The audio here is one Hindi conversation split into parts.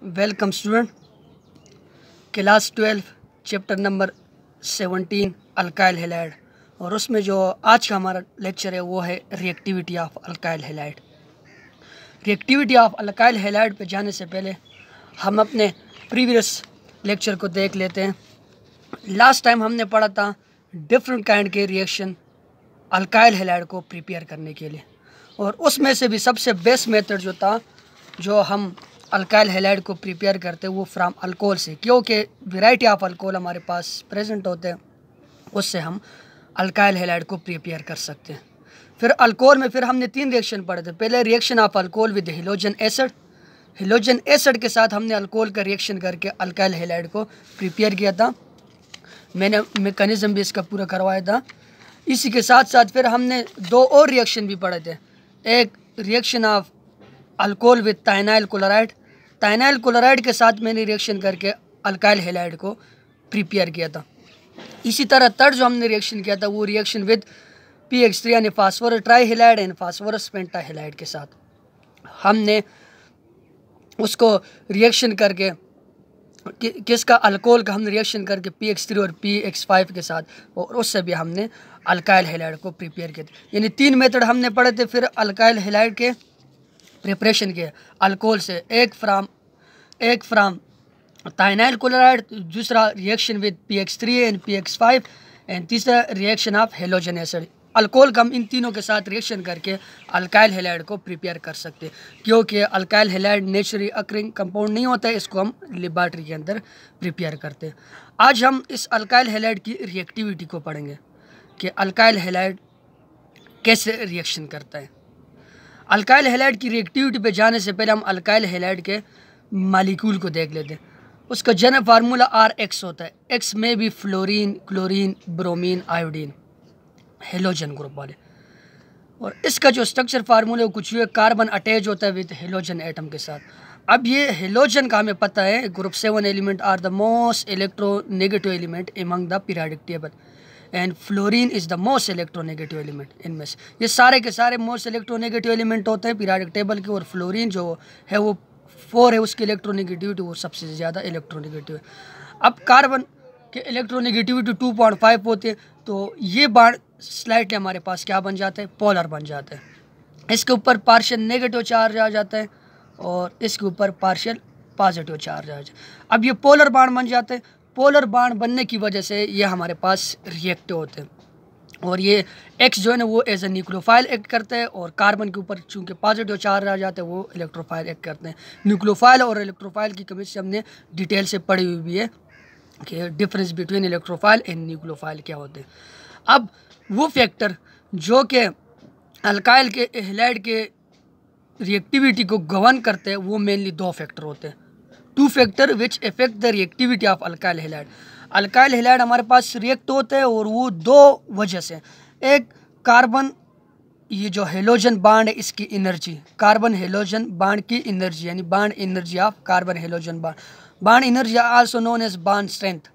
Welcome student, class 12 chapter number 17 alkyl halide. और उसमें जो आज का हमारा लेक्चर है वो है reactivity of alkyl halide. Reactivity of alkyl halide पे जाने से पहले हम अपने प्रीवियस लेक्चर को देख लेते हैं। लास्ट टाइम हमने पढ़ा था डिफरेंट काइंड के रिएक्शन अल्काइल हैलाइड को प्रिपेयर करने के लिए, और उसमें से भी सबसे बेस्ट मेथड जो था जो हम अल्काइल हैलाइड को प्रिपेयर करते हैं वो फ्रॉम अल्कोहल से, क्योंकि वैरायटी ऑफ अल्कोहल हमारे पास प्रेजेंट होते हैं, उससे हम अल्काइल हैलाइड को प्रिपेयर कर सकते हैं। फिर अल्कोहल में फिर हमने 3 रिएक्शन पढ़े थे। पहले reaction of alcohol with halogen acid, halogen acid के साथ हमने अल्कोहल का रिएक्शन करके अल्काइल हैलाइड को प्रिपेयर किया था। मैंने मैकेनिज्म भी इसका पूरा करवाया था। इसी के साथ साथ फिर हमने 2 और रिएक्शन भी पढ़े थे। एक reaction of alcohol with thionyl chloride, thionyl chloride के साथ मैंने रिएक्शन करके अल्काइल हैलाइड को प्रिपेयर किया था। इसी तरह थर्ड जो हमने रिएक्शन किया था वो रिएक्शन विद PX3 यानी फास्फोरस ट्राईहैलाइड एंड फास्फोरस पेंटाहैलाइड के साथ हमने उसको रिएक्शन करके किसका अल्कोहल का हमने रिएक्शन करके PX3 और PX5 के साथ, और उससे भी हमने अल्काइल हैलाइड को प्रिपेयर किया था। यानी 3 मेथड हमने पढ़े थे फिर अल्काइल हैलाइड के प्रिपरेशन के अल्कोहल से। एक फ्राम थाइनाइल क्लोराइड, दूसरा reaction with PX3 and PX5 and तीसरा reaction of halogen acid. Alcohol का हम इन तीनों के साथ रिएक्शन करके अल्काइल हैलाइड को प्रिपेयर कर सकते हैं, क्योंकि alkyl halide naturally occurring compound नहीं होता है, इसको हम लेबॉरेटरी के अंदर प्रिपेयर करते हैं। आज हम इस अल्काइल हैलाइड की रिएक्टिविटी को पढ़ेंगे कि अल्काइल हैलाइड कैसे रिएक्शन करता है। अल्काइल हैलाइड की रिएक्टिविटी पे जाने से पहले हम अल्काइल हैलाइड के मालिक्यूल को देख लेते हैं। उसका जनरल फार्मूला RX होता है। X में भी fluorine, chlorine, bromine, iodine, halogen group वाले। और इसका जो स्ट्रक्चर फार्मूला है कुछ हुए कार्बन अटैच होता है विद हेलोजन एटम के साथ। अब ये हेलोजन का हमें पता है group 7 element are the most electronegative element among the periodic table and fluorine is the most electronegative element इनमें से। ये सारे के सारे मोस्ट इलेक्ट्रोनेगेटिव एलिमेंट होते हैं पीरियोडिक टेबल के, और फ्लोरीन जो है वो 4 है, उसकी इलेक्ट्रोनेगेटिविटी वो सबसे ज़्यादा इलेक्ट्रोनेगेटिव है। अब कार्बन के इलेक्ट्रोनेगेटिविटी 2.5 होती है, तो ये बांड स्लाइटली हमारे पास क्या बन जाता है, पोलर बन जाता है। इसके ऊपर पार्शियल नेगेटिव चार्ज आ जाता है और इसके ऊपर पार्शियल पॉजिटिव चार्ज आ जाता है। अब ये पोलर बांड बन जाते हैं। पोलर बांड बनने की वजह से ये हमारे पास रिएक्टिव होते हैं, और ये X जो है ना वो एज ए न्यूक्लियोफाइल एक्ट करते हैं, और कार्बन के ऊपर चूंकि पॉजिटिव चार्ज आ जाते हैं वो इलेक्ट्रोफाइल एक्ट करते हैं। न्यूक्लियोफाइल और इलेक्ट्रोफाइल की केमिस्ट्री हमने डिटेल से पढ़ी हुई भी है कि difference between electrophile and nucleophile क्या होते हैं। अब वो फैक्टर जो कि अल्काइल के हैलाइड के रिएक्टिविटी को गवर्न करते हैं वो मेनली 2 फैक्टर होते हैं। 2 factor which effect the reactivity of alkyl halide. Alkyl halide हमारे पास रिएक्ट होते हैं और वो 2 वजह से। एक कार्बन, ये जो हेलोजन बांड है इसकी एनर्जी, कार्बन हेलोजन बांड की एनर्जी यानी bond energy of carbon halogen bond, bond energy also known as bond strength.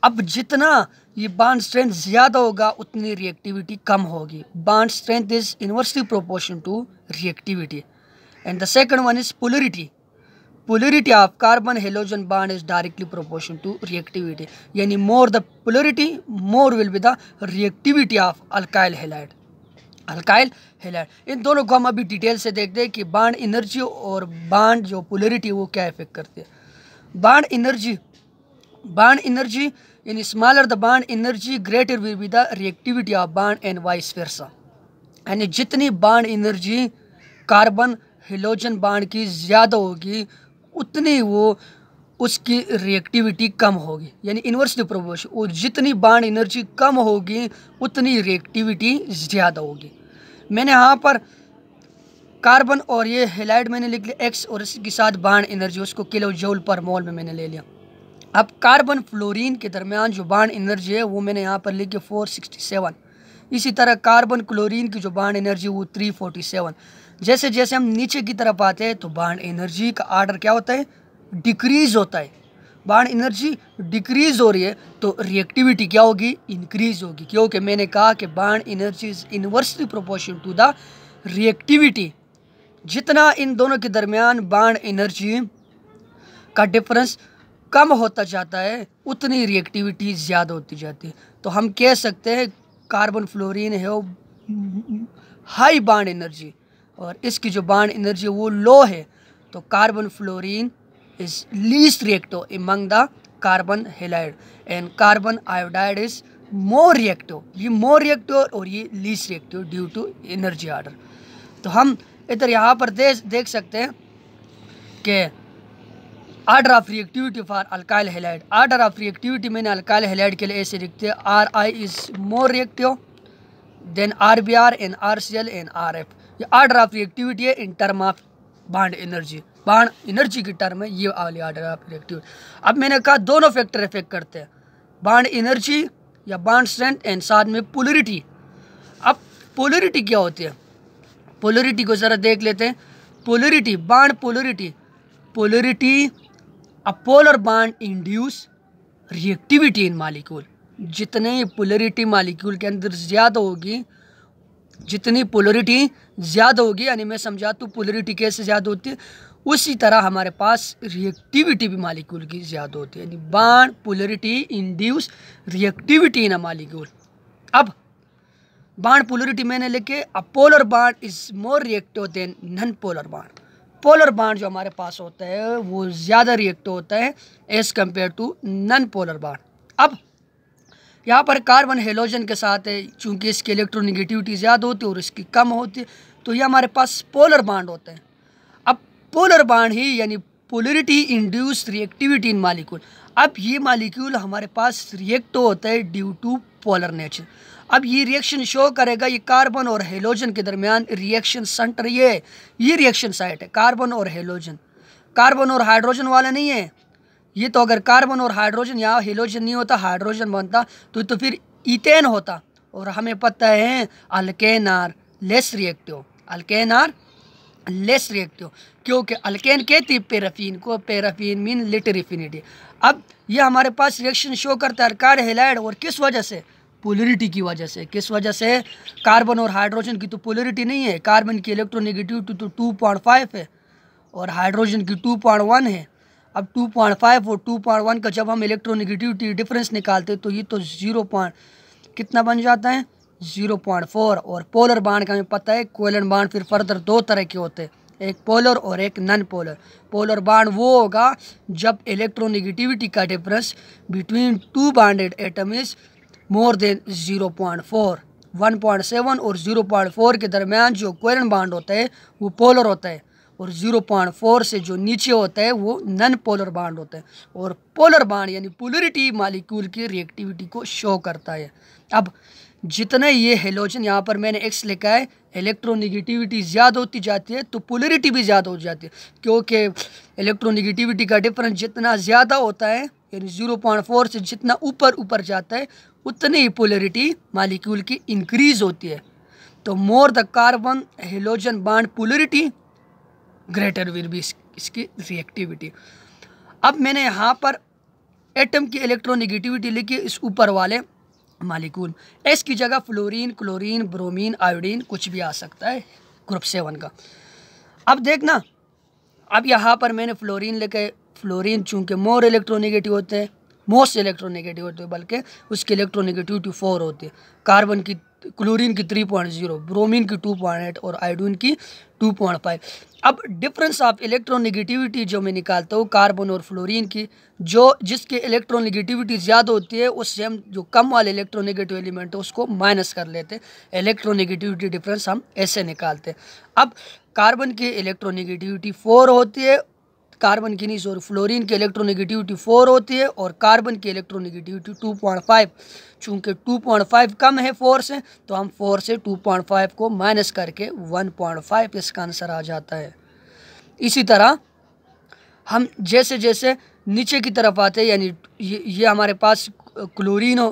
अब जितना ये बांड स्ट्रेंथ ज़्यादा होगा उतनी रिएक्टिविटी कम होगी। Bond strength is inversely proportion to reactivity. And the second one is polarity. Polarity of carbon halogen bond is directly proportion to reactivity, यानी more the polarity more will be the reactivity of alkyl halide. Alkyl halide इन दोनों को हम अभी डिटेल से देखते हैं कि बांड एनर्जी और बांड जो पोलरिटी वो क्या इफेक्ट करती है। बांड एनर्जी यानी smaller the bond energy greater will be the reactivity of bond and vice versa. यानी जितनी bond energy carbon halogen bond की ज़्यादा होगी उतनी वो उसकी रिएक्टिविटी कम होगी, यानी इन्वर्सली प्रोपोर्शन। और जितनी बांड एनर्जी कम होगी उतनी रिएक्टिविटी ज़्यादा होगी। मैंने यहाँ पर कार्बन और ये हैलाइड मैंने लिख लिया X, और इसके साथ बांड एनर्जी उसको किलो जूल पर मोल में मैंने ले लिया। अब कार्बन फ्लोरीन के दरमियान जो बांड एनर्जी है वो मैंने यहाँ पर लिखी 467। इसी तरह कार्बन क्लोरीन की जो बांड एनर्जी वो 347। जैसे जैसे हम नीचे की तरफ आते हैं तो बांड एनर्जी का आर्डर क्या होता है, डिक्रीज होता है। बांड एनर्जी डिक्रीज हो रही है तो रिएक्टिविटी क्या होगी, इंक्रीज होगी, क्योंकि मैंने कहा कि bond energy is inversely proportion to the reactivity. जितना इन दोनों के दरमियान बांड एनर्जी का डिफरेंस कम होता जाता है उतनी रिएक्टिविटी ज़्यादा होती जाती है। तो हम कह सकते हैं कार्बन फ्लोरीन है वो हाई बॉन्ड एनर्जी और इसकी जो बॉन्ड एनर्जी वो लो है। तो carbon fluorine is least reactive among the carbon halide and carbon iodide is more reactive. ये मोर रिएक्टिव और ये least reactive due to energy order. तो हम इधर यहाँ पर देख सकते हैं कि order of reactivity for alkyl halide. Order of reactivity मैंने अल्काइल हैलाइड के लिए ऐसे लिखते हैं RI is more reactive than RBr and RCl and RF। ये ऑर्डर ऑफ रिएक्टिविटी है in term of bond energy. Bond energy की टर्म है ये वाली ऑर्डर ऑफ रिएक्टिविटी। अब मैंने कहा दोनों फैक्टर इफेक्ट करते हैं, बॉन्ड एनर्जी या बॉन्ड स्ट्रेंथ एंड साथ में पोलरिटी। अब पोलरिटी क्या होती है, पोलरिटी को ज़रा देख लेते हैं। Polarity, bond polarity a polar bond induce reactivity in molecule. जितने पोलरिटी मॉलिक्यूल के अंदर ज़्यादा होगी, जितनी पोलरिटी ज़्यादा होगी, यानी मैं समझाता हूँ पोलरिटी कैसे ज़्यादा होती है, उसी तरह हमारे पास रिएक्टिविटी भी मॉलिक्यूल की ज़्यादा होती है। यानी bond polarity induce reactivity in a molecule. अब बॉन्ड पोलरिटी मैंने लिखे a polar bond is more reactive then non polar bond. Polar bond जो हमारे पास होता है वो ज़्यादा रिएक्टिव होता है as compare to non polar bond. अब यहाँ पर कार्बन हेलोजन के साथ है, चूँकि इसकी इलेक्ट्रोनेगेटिविटी ज़्यादा होती है और इसकी कम होती है, तो ये हमारे पास पोलर बॉन्ड होते हैं। अब पोलर बॉन्ड ही यानी पोलरिटी इंड्यूस रिएक्टिविटी इन मॉलिक्यूल। अब ये मॉलिक्यूल हमारे पास रिएक्टिव होता है ड्यू टू पोलर नेचर। अब ये रिएक्शन शो करेगा, ये कार्बन और हेलोजन के दरमियान रिएक्शन सेंटर ये रिएक्शन साइट है, कार्बन और हेलोजन। कार्बन और हाइड्रोजन वाला नहीं है ये। तो अगर कार्बन और हाइड्रोजन, यहाँ हेलोजन नहीं होता हाइड्रोजन बनता तो फिर इथेन होता। और हमें पता है alkane are less reactive, alkane are less reactive, क्योंकि अल्केन कहती है पैराफिन को, पैराफिन मीन लिटिल एफिनिटी। अब ये हमारे पास रिएक्शन शो करता है अल्काइल हैलाइड, और किस वजह से, पोलरिटी की वजह से। किस वजह से, कार्बन और हाइड्रोजन की तो पोलरिटी नहीं है, कार्बन की इलेक्ट्रोनेगेटिविटी तो 2.5 है और हाइड्रोजन की 2.1 है। अब 2.5 और 2.1 का जब हम इलेक्ट्रोनेगेटिविटी डिफरेंस निकालते तो ये तो 0. कितना बन जाता है 0.4। और पोलर बॉन्ड का हमें पता है कोवेलेंट बॉन्ड फिर फर्दर दो तरह के होते हैं, एक पोलर और एक नॉन पोलर। पोलर बॉन्ड वो होगा जब इलेक्ट्रोनेगेटिविटी का difference between two bonded atom is more than 0.4। 1.7 और 0.4 के दरमियान जो कोवेलेंट बॉन्ड होता है वो पोलर होता है, और 0.4 से जो नीचे होता है वो नॉन पोलर बॉन्ड होता है। और पोलर बॉन्ड यानी पोलरिटी मॉलिक्यूल की रिएक्टिविटी को शो करता है। अब जितने ये हेलोजन, यहाँ पर मैंने X लिखा है, इलेक्ट्रोनेगेटिविटी ज़्यादा होती जाती है तो पोलरिटी भी ज़्यादा हो जाती है, क्योंकि इलेक्ट्रोनेगेटिविटी का डिफरेंस जितना ज़्यादा होता है यानी 0.4 से जितना ऊपर जाता है उतनी ही पोलरिटी मॉलिक्यूल की इंक्रीज होती है। तो more the carbon halogen bond polarity greater will be इसकी रिएक्टिविटी। अब मैंने यहाँ पर एटम की इलेक्ट्रोनेगेटिविटी लिखी इस ऊपर वाले मॉलिक्यूल। एस की जगह फ्लोरीन, क्लोरीन, ब्रोमीन, आयोडीन कुछ भी आ सकता है ग्रुप 7 का। अब देखना, अब यहाँ पर मैंने फ्लोरीन लिखे। फ्लोरीन चूँकि मोर इलेक्ट्रोनेगेटिव होते हैं, मोस्ट इलेक्ट्रोनेगेटिव होते हैं, बल्कि उसकी इलेक्ट्रोनेगेटिविटी 4 होती है। कार्बन की, क्लोरीन की 3.0, ब्रोमीन की 2.8 और आयोडीन की 2.5। अब डिफरेंस ऑफ इलेक्ट्रोनेगेटिविटी जो मैं निकालता हूँ कार्बन और फ्लोरीन की, जो जिसकी इलेक्ट्रोनेगेटिविटी ज़्यादा होती है उससे हम जो कम वाले इलेक्ट्रोनेगेटिव एलिमेंट है उसको माइनस कर लेते हैं। इलेक्ट्रोनेगेटिविटी डिफरेंस हम ऐसे निकालते हैं। अब कार्बन की इलेक्ट्रोनेगेटिविटी 4 होती है, कार्बन की नहीं सॉरी फ्लोरीन की इलेक्ट्रोनेगेटिविटी 4 होती है और कार्बन की इलेक्ट्रोनेगेटिविटी 2.5। चूँकि 2.5 कम है 4 से, तो हम 4 से 2.5 को माइनस करके 1.5 इसका आंसर आ जाता है। इसी तरह हम जैसे जैसे नीचे की तरफ आते हैं, यानी ये हमारे पास क्लोरीन हो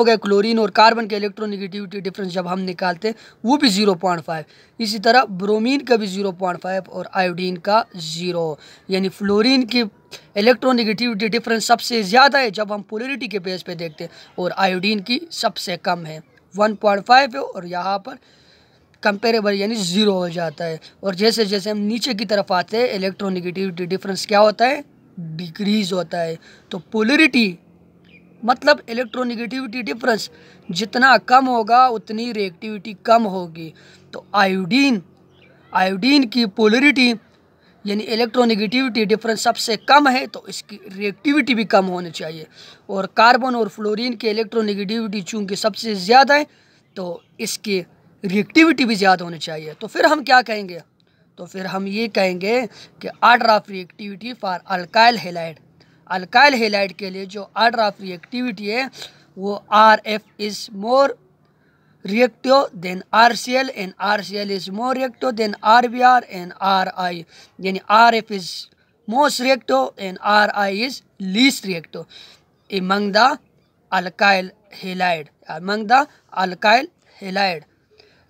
गए, क्लोरीन और कार्बन के इलेक्ट्रोनेगेटिविटी डिफरेंस जब हम निकालते हैं वो भी 0.5। इसी तरह ब्रोमीन का भी 0.5 और आयोडीन का 0। यानी फ्लोरीन की इलेक्ट्रोनेगेटिविटी डिफरेंस सबसे ज़्यादा है जब हम पोलरिटी के बेस पे देखते हैं, और आयोडीन की सबसे कम है 1.5 है, और यहाँ पर कंपेरेबल यानी 0 हो जाता है। और जैसे जैसे हम नीचे की तरफ आते हैं इलेक्ट्रोनेगेटिविटी डिफरेंस क्या होता है डिक्रीज होता है। तो पोलरिटी मतलब इलेक्ट्रोनेगेटिविटी डिफरेंस जितना कम होगा उतनी रिएक्टिविटी कम होगी। तो आयोडीन की पोलरिटी यानी इलेक्ट्रोनेगेटिविटी डिफरेंस सबसे कम है, तो इसकी रिएक्टिविटी भी कम होनी चाहिए। और कार्बन और फ्लोरीन की इलेक्ट्रोनेगेटिविटी चूँकि सबसे ज़्यादा है, तो इसकी रिएक्टिविटी भी ज़्यादा होनी चाहिए। तो फिर हम क्या कहेंगे? तो फिर हम ये कहेंगे कि order of reactivity for alkyl halide, alkyl halide के लिए जो आर्डर ऑफ रिएक्टिविटी है वो RF is more reactive than RCl and RCl is more reactive than RBr and RI, यानी RF is most reactive and RI is least reactive among the alkyl halide,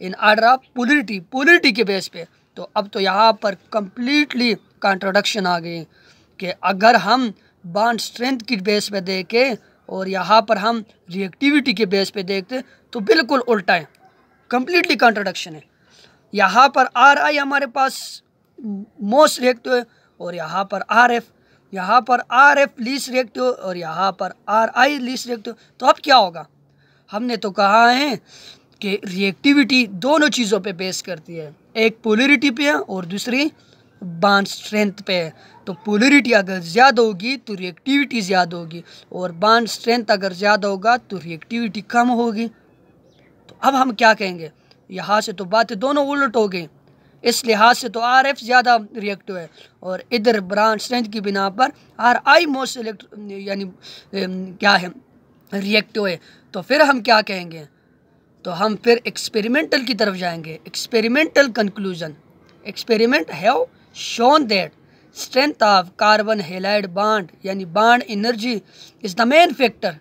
in order of polarity के बेस पे। तो अब तो यहाँ पर completely कॉन्ट्रोडक्शन आ गई कि अगर हम बॉन्ड स्ट्रेंथ की बेस पे देखें और यहाँ पर हम रिएक्टिविटी के बेस पे देखते तो बिल्कुल उल्टा है, कंप्लीटली कॉन्ट्रडिक्शन है। यहाँ पर RI हमारे पास मोस्ट रिएक्टिव है और यहाँ पर RF लीस्ट रिएक्टिव और यहाँ पर RI लीस्ट रिएक्टिव। तो अब क्या होगा? हमने तो कहा है कि रिएक्टिविटी दोनों चीज़ों पे बेस करती है, एक पोलरिटी पे है और दूसरी बॉन्ड स्ट्रेंथ पे है। तो पोलरिटी अगर ज़्यादा होगी तो रिएक्टिविटी ज़्यादा होगी और बॉन्ड स्ट्रेंथ अगर ज़्यादा होगा तो रिएक्टिविटी कम होगी। तो अब हम क्या कहेंगे? यहाँ से तो बातें दोनों उलट हो गई। इस लिहाज से तो RF ज़्यादा रिएक्टिव है और इधर बॉन्ड स्ट्रेंथ की बिना पर RI मोस्ट यानी क्या है, रिएक्टिव है। तो फिर हम क्या कहेंगे? तो हम फिर एक्सपेरिमेंटल की तरफ जाएंगे। Experimental conclusion, experiment have shown that strength of carbon halide bond यानी bond energy is the main factor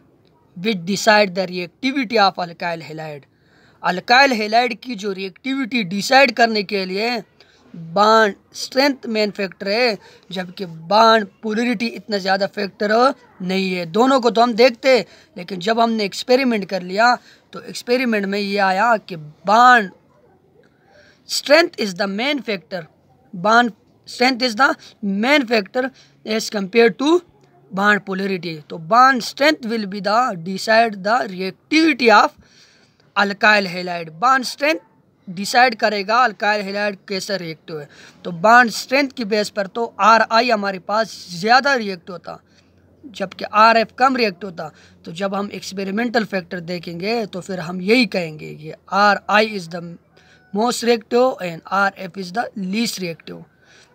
which decide the reactivity of alkyl halide। Alkyl halide की जो रिएक्टिविटी डिसाइड करने के लिए बॉन्ड स्ट्रेंथ मेन फैक्टर है, जबकि बॉन्ड पोलरिटी इतना ज़्यादा फैक्टर नहीं है। दोनों को तो हम देखते हैं, लेकिन जब हमने एक्सपेरिमेंट कर लिया तो एक्सपेरिमेंट में ये आया कि bond strength is the main factor, bond strength is the main factor as compare to bond polarity. तो bond strength will be the decide the reactivity of alkyl halide. Bond strength decide करेगा अल्काइल हैलाइड कैसा रिएक्टिव है। तो बॉन्ड स्ट्रेंथ की बेस पर तो RI हमारे पास ज़्यादा रिएक्टिव होता जबकि RF कम रिएक्टिव होता। तो जब हम एक्सपेरिमेंटल फैक्टर देखेंगे तो फिर हम यही कहेंगे कि RI is the most reactive and RF is the least reactive.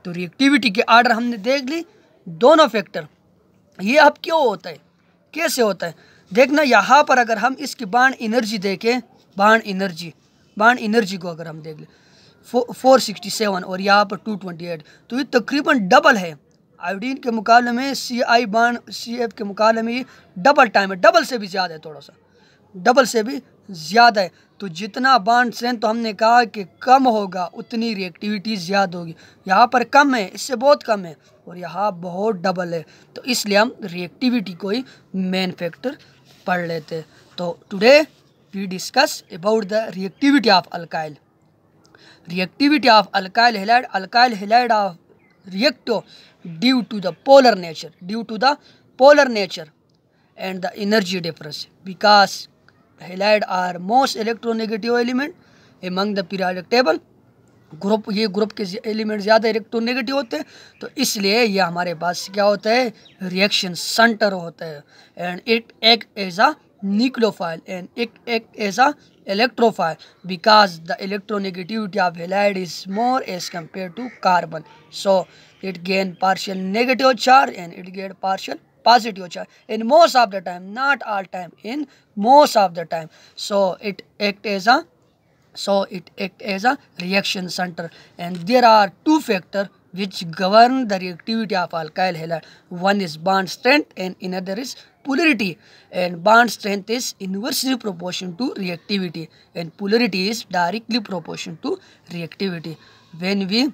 तो रिएक्टिविटी के आर्डर हमने देख ली दोनों फैक्टर। ये अब क्यों होता है, कैसे होता है? देखना यहाँ पर अगर हम इसकी बॉन्ड एनर्जी देखें, बॉन्ड एनर्जी को अगर हम देख लें 467 और यहाँ पर 228, तो ये तकरीबन डबल है। आयोडीन के मुकाबले में CI बॉन्ड CF के मुकाबले में ये डबल टाइम है, डबल से भी ज़्यादा है, थोड़ा सा डबल से भी ज़्यादा है। तो जितना बॉन्ड स्ट्रेंथ तो हमने कहा कि कम होगा उतनी रिएक्टिविटी ज़्यादा होगी। यहाँ पर कम है, इससे बहुत कम है और यहाँ बहुत डबल है। तो इसलिए हम रिएक्टिविटी को ही मेन फैक्टर पढ़ लेते। तो today we discuss about the reactivity of alkyl. Reactivity of alkyl halide of reactive due to the polar nature and the energy difference because halide are most electronegative element among the periodic table। ये ग्रुप के एलिमेंट ज़्यादा इलेक्ट्रोनेगेटिव होते हैं, तो इसलिए ये हमारे पास क्या होता है, रिएक्शन सेंटर होता है। And it act as a nucleophile and it act as a electrophile because the electronegativity of halide is more as compared to carbon, so it gain partial negative charge and it get partial positive charge in most of the time, not all time, in most of the time. So it act as a reaction center, and there are two factors which govern the reactivity of alkyl halide. One is bond strength and another is polarity, and bond strength is inversely proportional to reactivity and polarity is directly proportional to reactivity. When we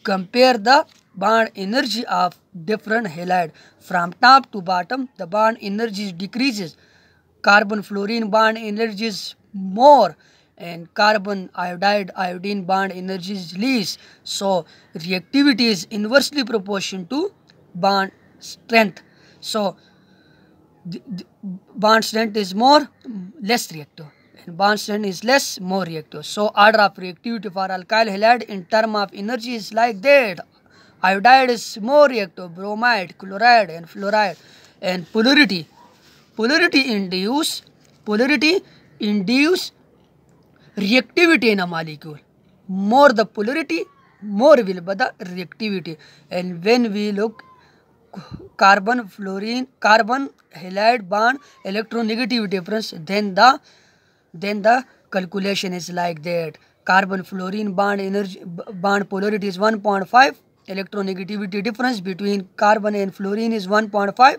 compare the bond energy of different halide from top to bottom, the bond energy decreases. Carbon fluorine bond energy is more and carbon iodine bond energy is least. So reactivity is inversely proportional to bond strength. So the bond strength is more, less reactive, and bond strength is less, more reactive. So order of reactivity for alkyl halide in term of energy is like that. Iodide is more reactive, bromide, chloride, and fluoride. And polarity induce reactivity in a molecule. More the polarity, more will be the reactivity. And when we look carbon halide bond electronegativity difference, then the calculation is like that. Carbon fluorine bond polarity is 1.5. Electronegativity difference between carbon and fluorine is 1.5,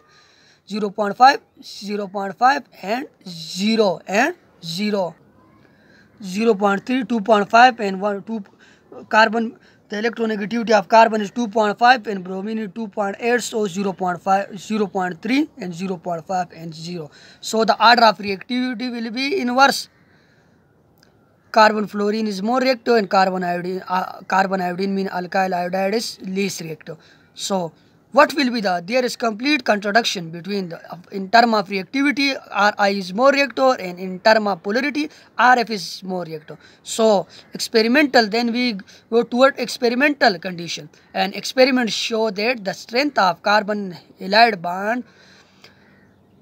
0.5, 0.5, and 0 and 0. 0.3, 2.5, and 1, 2. Carbon, the electronegativity of carbon is 2.5 and bromine is 2.8, so 0.5, 0.3, and 0.5 and 0. So the order of reactivity will be inverse. Carbon fluorine is more reactive, and carbon iodine mean alkyl iodide is least reactive. So what will be there is complete contradiction between in term of reactivity Ri is more reactive, and in term of polarity Rf is more reactive. So experimental, then we go toward experimental condition, and experiments show that the strength of carbon halide bond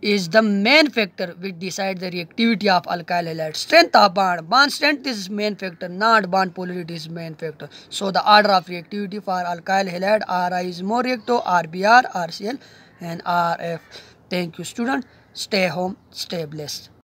is the main factor which decide the reactivity of alkyl halide. Strength of bond strength is main factor, not bond polarity is main factor. So the order of reactivity for alkyl halide Ri is more reactive, RBr, RCl, and Rf. Thank you, student. Stay home, stay blessed.